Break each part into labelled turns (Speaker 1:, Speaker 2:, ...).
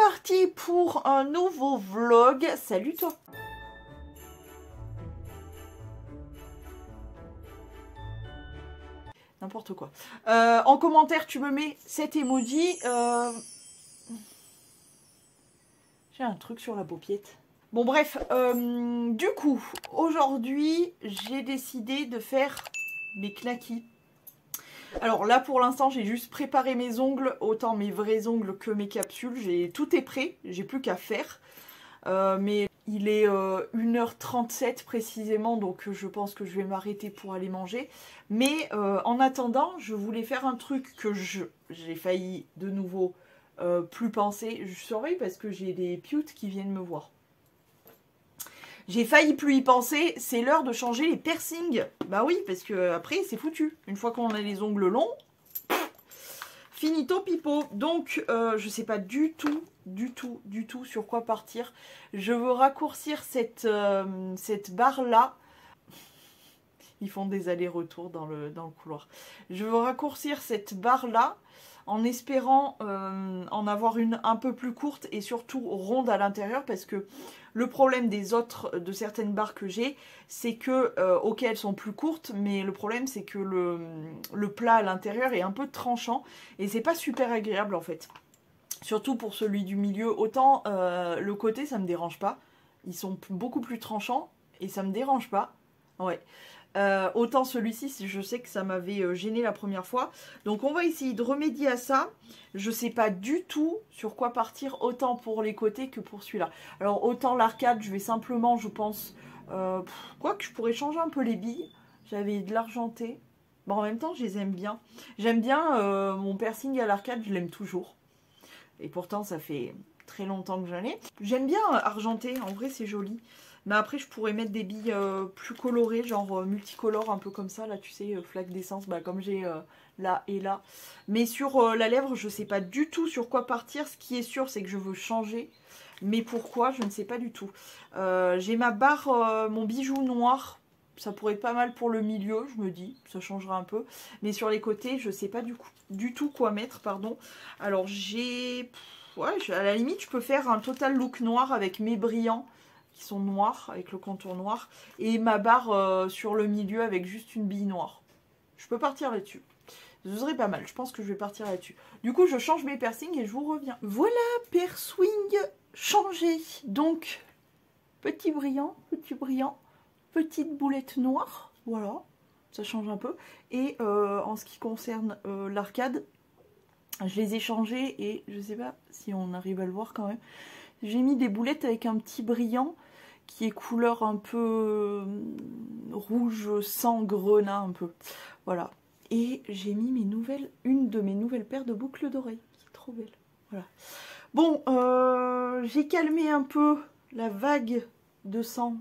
Speaker 1: parti pour un nouveau vlog. Salut toi. N'importe quoi. En commentaire, tu me mets cet emoji. J'ai un truc sur la paupiette. Bon bref, du coup, aujourd'hui, j'ai décidé de faire mes claquis. Alors là, pour l'instant, j'ai juste préparé mes ongles, autant mes vrais ongles que mes capsules. Tout est prêt, j'ai plus qu'à faire. Mais il est 1h37 précisément, donc je pense que je vais m'arrêter pour aller manger. Mais en attendant, je voulais faire un truc que j'ai failli de nouveau plus penser. Je surveille parce que j'ai des pioutes qui viennent me voir. J'ai failli plus y penser, c'est l'heure de changer les piercings. Bah oui, parce que après c'est foutu. Une fois qu'on a les ongles longs, finito pipo. Donc je sais pas du tout sur quoi partir. Je veux raccourcir cette barre là. Ils font des allers-retours dans le couloir. Je veux raccourcir cette barre là en espérant en avoir une un peu plus courte et surtout ronde à l'intérieur, parce que le problème de certaines barres que j'ai, c'est que, ok, elles sont plus courtes, mais le problème c'est que le plat à l'intérieur est un peu tranchant et c'est pas super agréable en fait. Surtout pour celui du milieu, autant le côté ça me dérange pas, ils sont beaucoup plus tranchants et ça me dérange pas, ouais. Autant celui-ci, je sais que ça m'avait gêné la première fois. Donc on va essayer de remédier à ça. Je sais pas du tout sur quoi partir, autant pour les côtés que pour celui-là. Alors autant l'arcade, je vais simplement, je pense... quoique je pourrais changer un peu les billes. J'avais de l'argenté. Bon, en même temps, je les aime bien. J'aime bien mon piercing à l'arcade, je l'aime toujours. Et pourtant, ça fait très longtemps que j'en ai. J'aime bien argenté, en vrai c'est joli. Mais après, je pourrais mettre des billes plus colorées, genre multicolores, un peu comme ça, là, tu sais, flaque d'essence, bah, comme j'ai là et là. Mais sur la lèvre, je sais pas du tout sur quoi partir. Ce qui est sûr, c'est que je veux changer. Mais pourquoi, je ne sais pas du tout. J'ai ma barre, mon bijou noir. Ça pourrait être pas mal pour le milieu, je me dis. Ça changera un peu. Mais sur les côtés, je sais pas du tout quoi mettre, pardon. Alors, j'ai... Ouais, à la limite, je peux faire un total look noir avec mes brillants qui sont noirs, avec le contour noir, et ma barre sur le milieu avec juste une bille noire. Je peux partir là-dessus. Ce serait pas mal, je pense que je vais partir là-dessus. Du coup, je change mes piercings et je vous reviens. Voilà, piercing changé. Donc, petit brillant, petite boulette noire, voilà, ça change un peu. Et en ce qui concerne l'arcade, je les ai changés et je sais pas si on arrive à le voir quand même. J'ai mis des boulettes avec un petit brillant qui est couleur un peu rouge sang grenat un peu. Voilà. Et j'ai mis une de mes nouvelles paires de boucles d'oreilles qui est trop belle. Voilà. Bon, j'ai calmé un peu la vague de sang.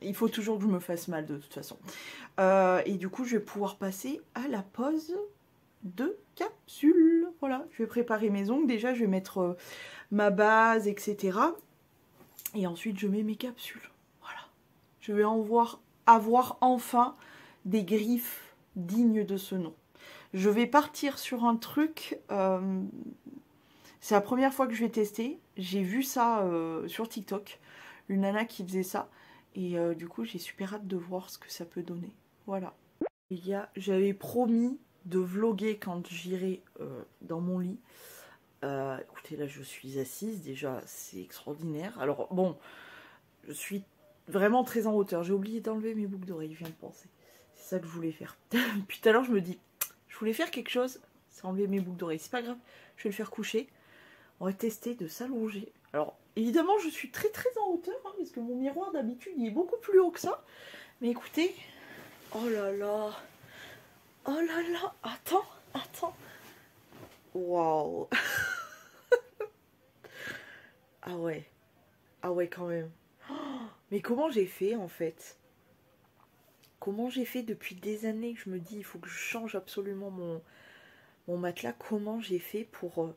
Speaker 1: Il faut toujours que je me fasse mal de toute façon. Et du coup, je vais pouvoir passer à la pose de capsules. Voilà, je vais préparer mes ongles. Déjà, je vais mettre ma base, etc. Et ensuite, je mets mes capsules. Voilà. Je vais avoir enfin des griffes dignes de ce nom. Je vais partir sur un truc... c'est la première fois que je vais tester. J'ai vu ça sur TikTok. Une nana qui faisait ça. Et du coup, j'ai super hâte de voir ce que ça peut donner. Voilà. J'avais promis de vlogger quand j'irai dans mon lit. Écoutez, là je suis assise, déjà c'est extraordinaire. Alors bon, je suis vraiment très en hauteur. J'ai oublié d'enlever mes boucles d'oreilles, je viens de penser. C'est ça que je voulais faire. Puis tout à l'heure je me dis, je voulais faire quelque chose, c'est enlever mes boucles d'oreilles. C'est pas grave, je vais le faire coucher. On va tester de s'allonger. Alors évidemment je suis très en hauteur, hein, parce que mon miroir d'habitude il est beaucoup plus haut que ça. Mais écoutez, oh là là, attends. Waouh. Ah ouais quand même. Oh, mais comment j'ai fait en fait? Comment j'ai fait depuis des années que je me dis il faut que je change absolument mon matelas. Comment j'ai fait pour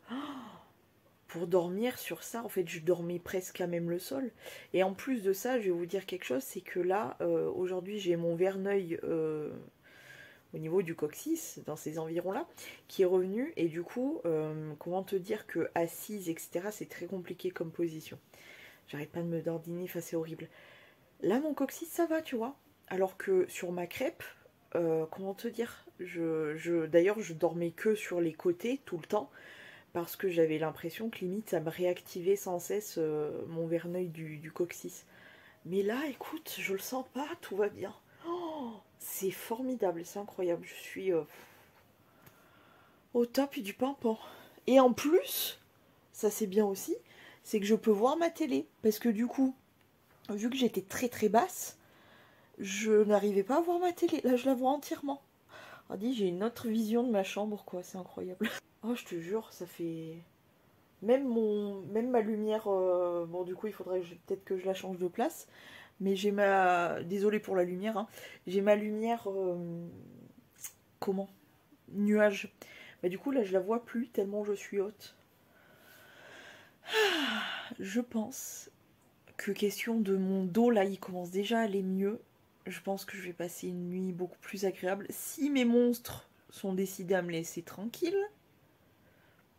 Speaker 1: dormir sur ça? En fait je dormais presque à même le sol. Et en plus de ça, je vais vous dire quelque chose, c'est que là aujourd'hui j'ai mon verneuil au niveau du coccyx, dans ces environs-là, qui est revenu. Et du coup, comment te dire que assise, etc., c'est très compliqué comme position. J'arrête pas de me dordiner, enfin, c'est horrible. Là, mon coccyx, ça va, tu vois. Alors que sur ma crêpe, comment te dire, d'ailleurs, je dormais que sur les côtés tout le temps, parce que j'avais l'impression que limite, ça me réactivait sans cesse mon verneuil du coccyx. Mais là, écoute, je le sens pas, tout va bien. Oh, c'est formidable, c'est incroyable. Je suis au top du pimpant. Et en plus, ça c'est bien aussi, c'est que je peux voir ma télé. Parce que du coup, vu que j'étais très très basse, je n'arrivais pas à voir ma télé. Là, je la vois entièrement. On dit, j'ai une autre vision de ma chambre, quoi. C'est incroyable. Oh, je te jure, ça fait... Même ma lumière... Bon, du coup, il faudrait peut-être que je la change de place. Mais j'ai ma... Désolée pour la lumière, hein. J'ai ma lumière... Comment? Nuage. Bah, du coup, là, je la vois plus tellement je suis haute. Je pense que question de mon dos, là, il commence déjà à aller mieux. Je pense que je vais passer une nuit beaucoup plus agréable. Si mes monstres sont décidés à me laisser tranquille,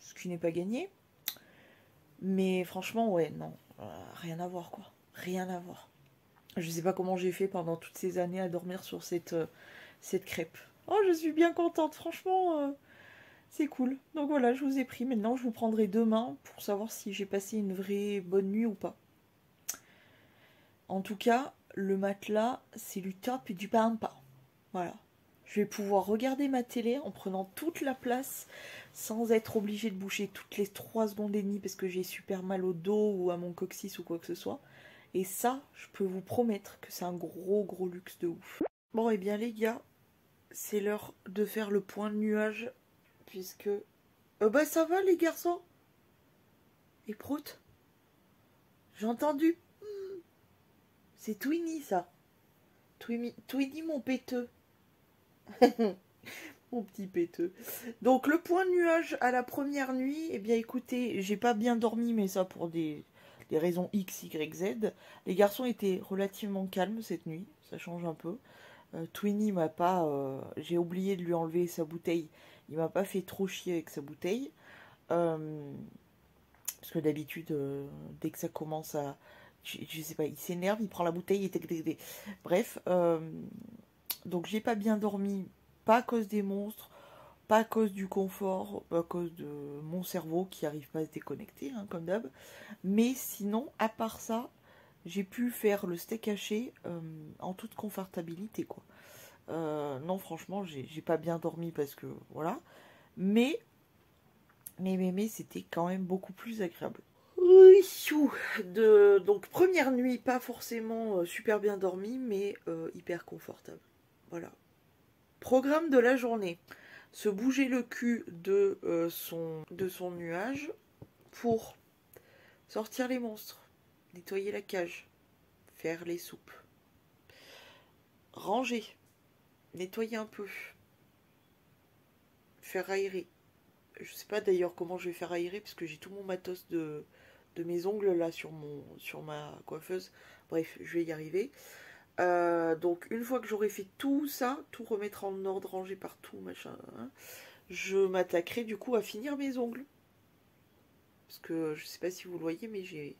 Speaker 1: ce qui n'est pas gagné. Mais franchement, ouais, non. Rien à voir, quoi. Rien à voir. Je sais pas comment j'ai fait pendant toutes ces années à dormir sur cette crêpe. Oh, je suis bien contente, franchement, c'est cool. Donc voilà, je vous ai pris. Maintenant, je vous prendrai demain pour savoir si j'ai passé une vraie bonne nuit ou pas. En tout cas, le matelas, c'est du top et du pampa. Voilà. Je vais pouvoir regarder ma télé en prenant toute la place sans être obligée de bouger toutes les 3 secondes et demie parce que j'ai super mal au dos ou à mon coccyx ou quoi que ce soit. Et ça, je peux vous promettre que c'est un gros luxe de ouf. Bon, et bien les gars, c'est l'heure de faire le point de nuage puisque... bah ça va les garçons. Et prout, j'ai entendu. C'est Twinny ça. Twinny mon péteux. Mon petit péteux. Donc le point de nuage à la première nuit, eh bien écoutez, j'ai pas bien dormi, mais ça pour des raisons X, Y, Z. Les garçons étaient relativement calmes cette nuit, ça change un peu. Twinny m'a pas... j'ai oublié de lui enlever sa bouteille. Il m'a pas fait trop chier avec sa bouteille. Parce que d'habitude, dès que ça commence à... Je sais pas, il s'énerve, il prend la bouteille et... Bref, donc j'ai pas bien dormi, pas à cause des monstres, pas à cause du confort, pas à cause de mon cerveau qui arrive pas à se déconnecter, hein, comme d'hab. Mais sinon, à part ça, j'ai pu faire le steak haché en toute confortabilité, quoi. Non, franchement, j'ai pas bien dormi parce que, voilà. Mais c'était quand même beaucoup plus agréable. Oui, donc première nuit, pas forcément super bien dormi, mais hyper confortable. Voilà. Programme de la journée. Se bouger le cul de son nuage pour sortir les monstres, nettoyer la cage, faire les soupes, ranger, nettoyer un peu, faire aérer. Je sais pas d'ailleurs comment je vais faire aérer parce que j'ai tout mon matos de mes ongles là sur ma coiffeuse. Bref, je vais y arriver. Donc une fois que j'aurai fait tout ça, tout remettre en ordre, ranger partout, machin, hein, je m'attaquerai du coup à finir mes ongles. Parce que je sais pas si vous le voyez, mais j'ai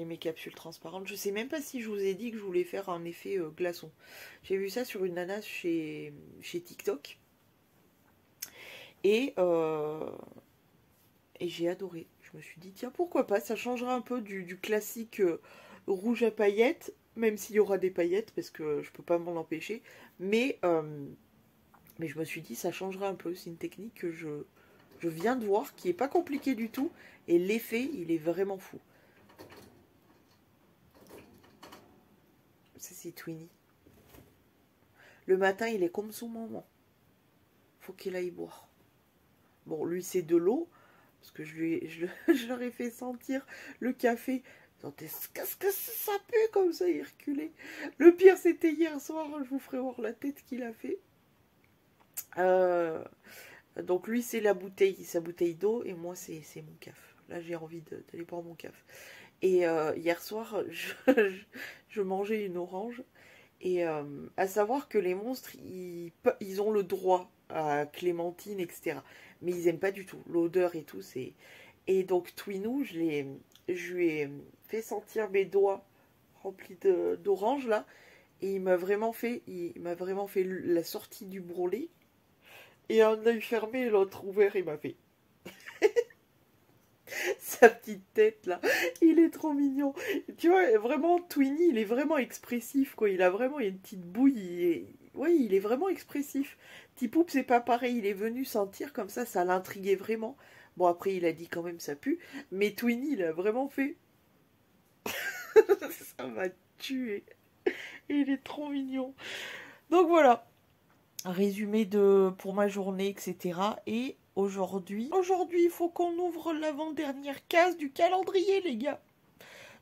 Speaker 1: mes capsules transparentes. Je sais même pas si je vous ai dit que je voulais faire un effet glaçon. J'ai vu ça sur une nana chez TikTok. Et j'ai adoré. Je me suis dit, tiens, pourquoi pas, ça changera un peu du classique rouge à paillettes, même s'il y aura des paillettes, parce que je peux pas m'en empêcher. Mais je me suis dit, ça changera un peu. C'est une technique que je viens de voir, qui est pas compliquée du tout. Et l'effet, il est vraiment fou. Ça, c'est Twinny. Le matin, il est comme son maman. Faut qu'il aille boire. Bon, lui, c'est de l'eau. Parce que je leur ai fait sentir le café. Qu'est-ce que ça pue comme ça, il reculait. Le pire, c'était hier soir. Je vous ferai voir la tête qu'il a fait. Donc lui, c'est sa bouteille d'eau. Et moi, c'est mon caf. Là, j'ai envie d'aller boire mon caf. Et hier soir, je mangeais une orange. Et à savoir que les monstres, ils ont le droit à clémentine, etc. Mais ils aiment pas du tout l'odeur et tout. Et donc Twinou, je lui ai fait sentir mes doigts remplis d'orange là. Et il m'a vraiment fait la sortie du brûlé. Et un œil fermé et l'autre ouvert, il m'a fait. Sa petite tête là, il est trop mignon. Tu vois, vraiment, Twinny, il est vraiment expressif, quoi. Il a vraiment une petite bouille. Oui, il est vraiment expressif. Tipoup, c'est pas pareil. Il est venu sentir comme ça l'intriguait vraiment. Bon, après, il a dit quand même ça pue. Mais Twinny, il a vraiment fait. Ça m'a tué. Il est trop mignon. Donc voilà. Résumé pour ma journée, etc. Et aujourd'hui, il faut qu'on ouvre l'avant-dernière case du calendrier, les gars.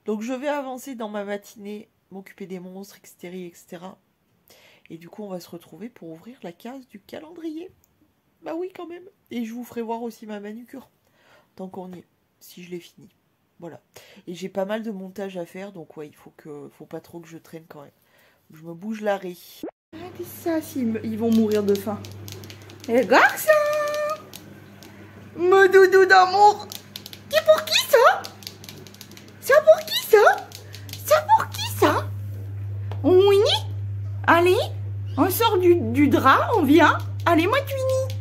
Speaker 1: Donc je vais avancer dans ma matinée, m'occuper des monstres, etc., etc. Et du coup, on va se retrouver pour ouvrir la case du calendrier. Bah oui, quand même. Et je vous ferai voir aussi ma manucure. Tant qu'on y est, si je l'ai fini. Voilà. Et j'ai pas mal de montage à faire, donc ouais, faut pas trop que je traîne quand même. Je me bouge l'arrêt. Regardez ça, ils vont mourir de faim. Et garçon, mon doudou d'amour. C'est pour qui ça? C'est pour qui ça? C'est pour qui ça? Winnie? Allez, on sort du drap, on vient. Allez, moi Twinny.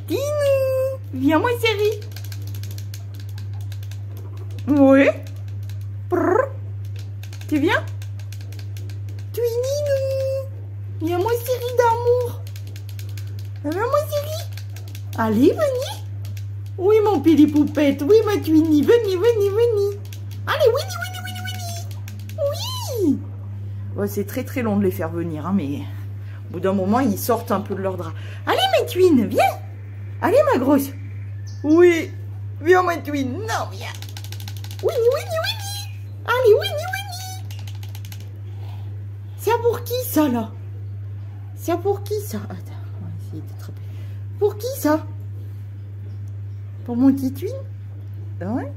Speaker 1: Tinou, viens moi chérie. Oui. Prrr. Tu viens? Twinny, viens moi chérie d'amour. Viens moi chérie. Allez, venez. Oui, mon pili poupette. Oui, ma Twinny. Venez, venez, venez. Allez, Winnie, Winnie, Winnie, Winnie. Oui. Ouais, c'est très très long de les faire venir, hein, mais au bout d'un moment, ils sortent un peu de leur drap. Allez, ma Twin, viens. Allez, ma grosse. Oui. Viens, ma Twin. Non, viens. Winnie, Winnie, Winnie. Allez, Winnie, Winnie. C'est pour qui, ça, là? C'est pour qui, ça? Attends, on va essayer d'attraper. Pour qui, ça? Pour mon petit Twin? Ouais.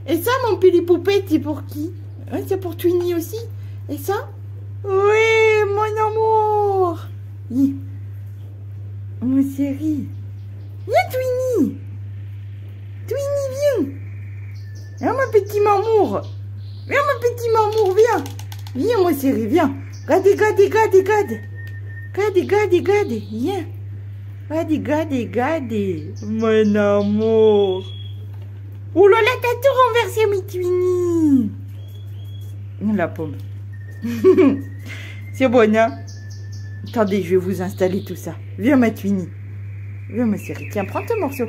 Speaker 1: Et ça, mon pili poupette, c'est pour qui? Ouais, c'est pour Twinny aussi. Et ça? Oui, mon amour. Oui. Mon chéri. Viens, Twinny. Twinny, viens. Viens, mon petit mamour. Viens, mon petit mamour, viens. Viens, mon chéri, viens. Regarde, regarde, regarde, regarde. Regarde, regarde, regarde. Viens. Regarde, regarde, regarde. Mon amour. Oh là là, t'as tout renversé, mes Twinny. La pomme. C'est bon, hein? Attendez, je vais vous installer tout ça. Viens, ma Twinny. Viens, ma chérie. Tiens, prends ton morceau.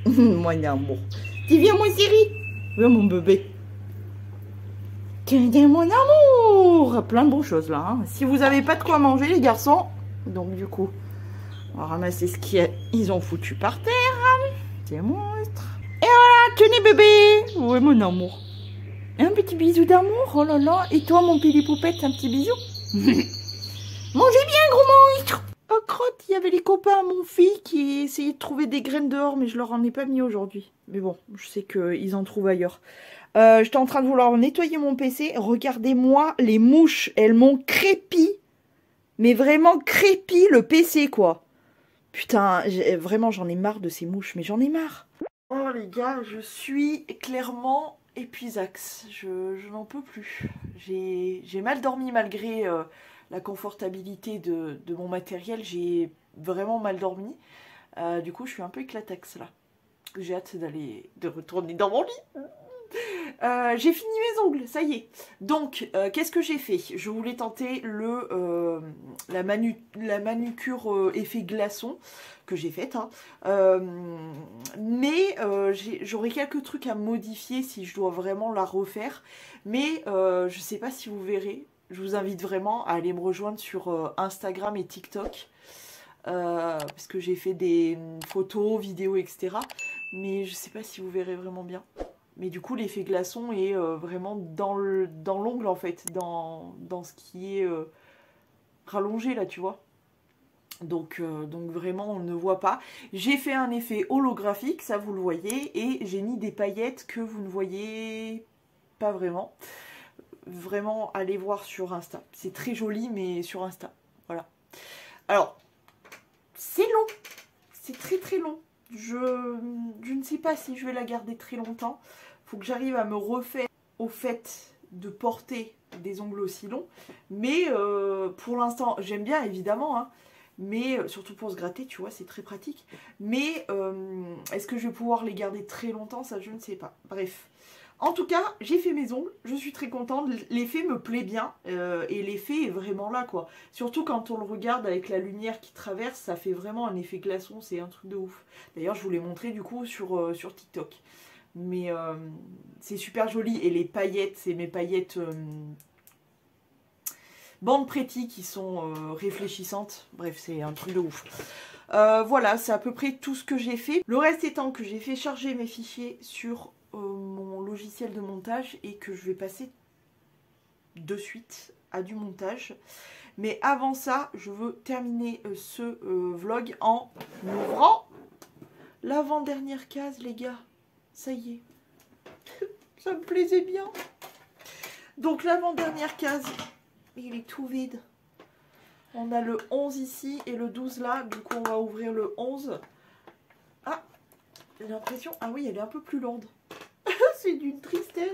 Speaker 1: Mon amour. Tu viens, mon chéri? Viens, mon bébé. Tiens, mon amour. Plein de bonnes choses, là. Hein. Si vous n'avez pas de quoi manger, les garçons, donc du coup, on va ramasser ce qu'ils ont foutu par terre. C'est monstre. Et voilà, tenez, bébé. Oui, mon amour. Un petit bisou d'amour, oh là là. Et toi, mon pili poupette, un petit bisou. Mangez bien, gros monstre. Oh, crotte, il y avait les copains à mon fils qui essayaient de trouver des graines dehors, mais je leur en ai pas mis aujourd'hui. Mais bon, je sais qu'ils en trouvent ailleurs. J'étais en train de vouloir nettoyer mon PC. Regardez-moi, les mouches, elles m'ont crépi. Mais vraiment crépi le PC, quoi. Putain, vraiment, j'en ai marre de ces mouches, mais j'en ai marre. Oh, les gars, je suis clairement épuisax. Je n'en peux plus. J'ai mal dormi malgré la confortabilité de mon matériel. J'ai vraiment mal dormi. Du coup, je suis un peu éclatax, là. J'ai hâte de retourner dans mon lit. J'ai fini mes ongles, ça y est. Donc, qu'est-ce que j'ai fait? Je voulais tenter la manucure effet glaçon que j'ai faite. Hein. Mais j'aurai quelques trucs à modifier si je dois vraiment la refaire. Mais je sais pas si vous verrez. Je vous invite vraiment à aller me rejoindre sur Instagram et TikTok. Parce que j'ai fait des photos, vidéos, etc. Mais je sais pas si vous verrez vraiment bien. Mais du coup, l'effet glaçon est vraiment dans l'ongle, en fait, dans ce qui est rallongé, là, tu vois. Donc vraiment, on ne voit pas. J'ai fait un effet holographique, ça, vous le voyez. Et j'ai mis des paillettes que vous ne voyez pas vraiment. vraiment aller voir sur Insta. C'est très joli, mais sur Insta. Voilà. Alors, c'est long. C'est très très long. Je ne sais pas si je vais la garder très longtemps. Faut que j'arrive à me refaire au fait de porter des ongles aussi longs. Mais pour l'instant, j'aime bien évidemment. Hein, mais surtout pour se gratter, tu vois, c'est très pratique. Mais est-ce que je vais pouvoir les garder très longtemps? Ça, je ne sais pas. Bref. En tout cas, j'ai fait mes ongles, je suis très contente, l'effet me plaît bien, et l'effet est vraiment là, quoi. Surtout quand on le regarde avec la lumière qui traverse, ça fait vraiment un effet glaçon, c'est un truc de ouf. D'ailleurs, je vous l'ai montré du coup sur TikTok. Mais c'est super joli, et les paillettes, c'est mes paillettes Bandes Pretty qui sont réfléchissantes. Bref, c'est un truc de ouf. Voilà, c'est à peu près tout ce que j'ai fait. Le reste étant que j'ai fait charger mes fichiers sur mon logiciel de montage et que je vais passer de suite à du montage. Mais avant ça, je veux terminer ce vlog en ouvrant l'avant-dernière case, les gars. Ça y est. Ça me plaisait bien. Donc l'avant-dernière case, il est tout vide. On a le 11 ici et le 12 là. Du coup, on va ouvrir le 11. Ah, j'ai l'impression... Ah oui, elle est un peu plus lourde. C'est d'une tristesse.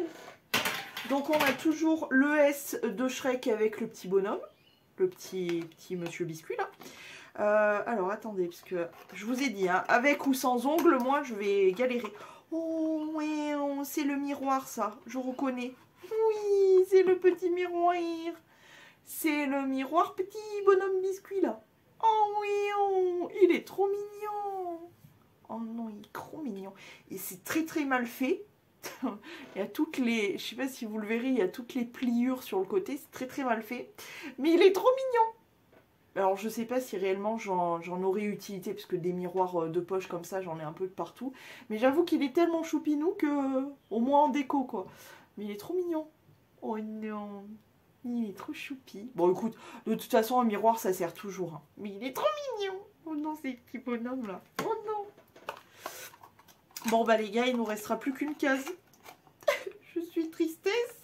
Speaker 1: Donc on a toujours le S de Shrek avec le petit bonhomme. Le petit monsieur biscuit là. Alors attendez, parce que je vous ai dit, hein, avec ou sans ongles, moi je vais galérer. Oh ouais, c'est le miroir ça, je reconnais. Oui, c'est le petit miroir. C'est le miroir petit bonhomme biscuit là. Oh oui, oh, il est trop mignon. Oh non, il est trop mignon. Et c'est très très mal fait. Il y a toutes les... Je sais pas si vous le verrez, il y a toutes les pliures sur le côté. C'est très très mal fait. Mais il est trop mignon. Alors je sais pas si réellement j'en aurais utilité. Parce que des miroirs de poche comme ça, j'en ai un peu de partout. Mais j'avoue qu'il est tellement choupinou que... Au moins en déco quoi. Mais il est trop mignon. Oh non. Il est trop choupi. Bon écoute, de toute façon un miroir ça sert toujours. Hein. Mais il est trop mignon. Oh non, ces petits bonhommes là. Oh non. Bon bah les gars, il nous restera plus qu'une case. Je suis tristesse.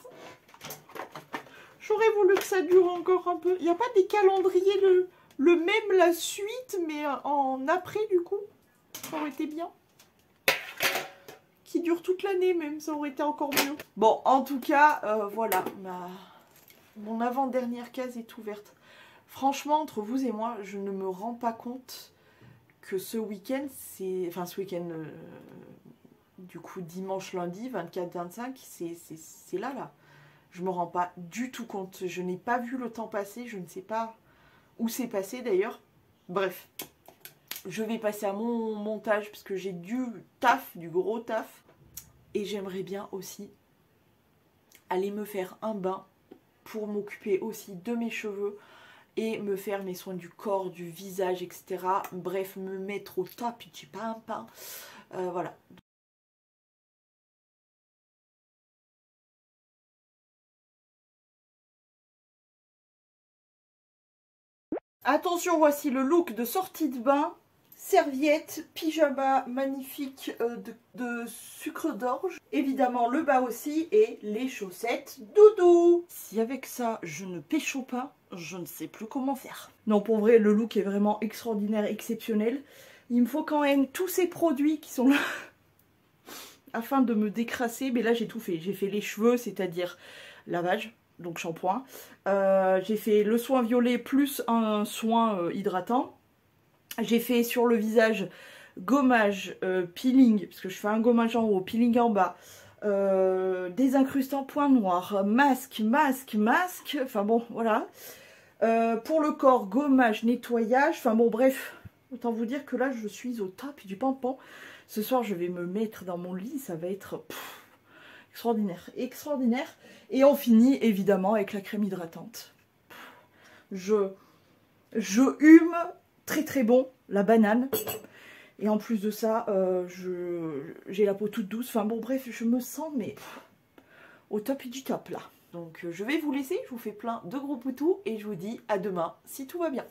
Speaker 1: J'aurais voulu que ça dure encore un peu. Il n'y a pas des calendriers le même la suite, mais en après du coup. Ça aurait été bien. Qui dure toute l'année même, ça aurait été encore mieux. Bon, en tout cas, voilà. Mon avant-dernière case est ouverte. Franchement, entre vous et moi, je ne me rends pas compte que ce week-end, c'est... Enfin, ce week-end... du coup, dimanche, lundi, 24-25, c'est là. Je me rends pas du tout compte. Je n'ai pas vu le temps passer. Je ne sais pas où c'est passé d'ailleurs. Bref, je vais passer à mon montage parce que j'ai du taf, du gros taf. Et j'aimerais bien aussi aller me faire un bain pour m'occuper aussi de mes cheveux et me faire mes soins du corps, du visage, etc. Bref, me mettre au tapis du pain. Voilà. Attention, voici le look de sortie de bain. Serviette, pyjama magnifique de sucre d'orge. Évidemment, le bas aussi et les chaussettes doudou. Si avec ça, je ne pécho pas, je ne sais plus comment faire. Non, pour vrai, le look est vraiment extraordinaire, exceptionnel. Il me faut quand même tous ces produits qui sont là afin de me décrasser. Mais là, j'ai tout fait. J'ai fait les cheveux, c'est-à-dire lavage. Donc shampoing. J'ai fait le soin violet plus un soin hydratant. J'ai fait sur le visage gommage, peeling, parce que je fais un gommage en haut, peeling en bas, désincrustant point noir, masque, enfin bon, voilà. Pour le corps, gommage, nettoyage, enfin bon, bref, autant vous dire que là, je suis au top du pampan. Ce soir, je vais me mettre dans mon lit, ça va être... extraordinaire, extraordinaire. Et on finit évidemment avec la crème hydratante. Je hume très très bon la banane. Et en plus de ça, j'ai la peau toute douce. Enfin bon bref, je me sens mais au top du top là. Donc je vais vous laisser, je vous fais plein de gros poutous et je vous dis à demain si tout va bien.